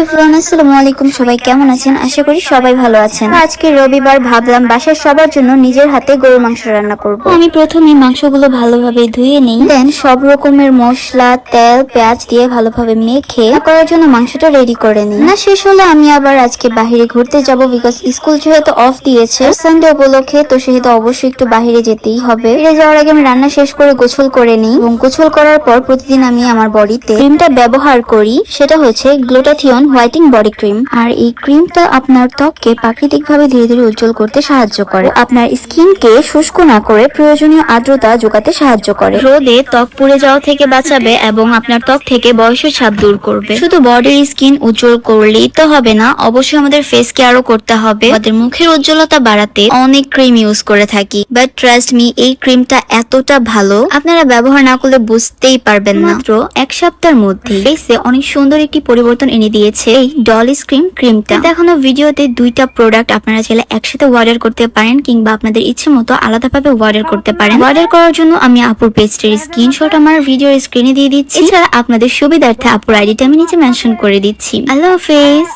Everyone, আসসালামু আলাইকুম। সবাই কেমন আছেন? আশা করি সবাই ভালো আছেন। আজকে রবিবার, ভাবলাম বাসার সবার জন্য নিজের হাতে গরুর মাংস রান্না করব। আমি প্রথমে মাংসগুলো ভালোভাবে ধুয়ে নিই, দেন সব রকমের মশলা, তেল, পেঁয়াজ দিয়ে ভালোভাবে মেখে করার জন্য মাংসটা রেডি করে নিই। না শেষ হলে আমি আবার আজকে বাহিরে ঘুরতে যাব, বিকজ স্কুল যেহেতু অফ দিয়েছে সানডে উপলক্ষে, তো সেহেতু অবশ্যই একটু বাহিরে যেতেই হবে। ফিরে যাওয়ার আগে আমি রান্না শেষ করে গোসল করে নিই, এবং গোসল করার পর প্রতিদিন আমি আমার বডিতে ক্রিমটা ব্যবহার করি। সেটা হচ্ছে গ্লুটাথিয়ন হোয়াইটিং বডি ক্রিম। আর এই ক্রিমটা আপনার ত্বককে প্রাকৃতিকভাবে ধীরে ধীরে উজ্জ্বল করতে সাহায্য করে, আপনার স্কিনকে শুষ্ক না করে প্রয়োজনীয় আর্দ্রতা যোগাতে সাহায্য করে, রোদে ত্বক পুড়ে যাওয়া থেকে বাঁচাবে এবং আপনার ত্বক থেকে বয়সের ছাপ দূর করবে। শুধু বডির স্কিন উজ্জ্বল করলেই তো হবে না, অবশ্যই আমাদের ফেস কেয়ারও করতে হবে। আমাদের মুখের উজ্জ্বলতা বাড়াতে অনেক ক্রিম ইউজ করে থাকি, বাট ট্রাস্ট মি, এই ক্রিমটা এতটা ভালো আপনারা ব্যবহার না করলে বুঝতেই পারবেন না। মাত্র এক সপ্তাহের মধ্যে ফেসে অনেক সুন্দর একটি পরিবর্তন এনে দিয়েছে এই ডলি স্কিন ক্রিমটা। দেখানো ভিডিওতে দুইটা প্রোডাক্ট আপনারা চাইলে একসাথে অর্ডার করতে পারেন, কিংবা আপনাদের ইচ্ছে মতো আলাদাভাবে অর্ডার করতে পারেন। অর্ডার করার জন্য আমি আপুর পেজটির স্ক্রিনশট আমার ভিডিওর স্ক্রিনে দিয়ে দিচ্ছি। এছাড়া আপনাদের সুবিধার্থে আপুর আইডিটা আমি নিচে মেনশন করে দিচ্ছি। আল্লাহ হাফেজ।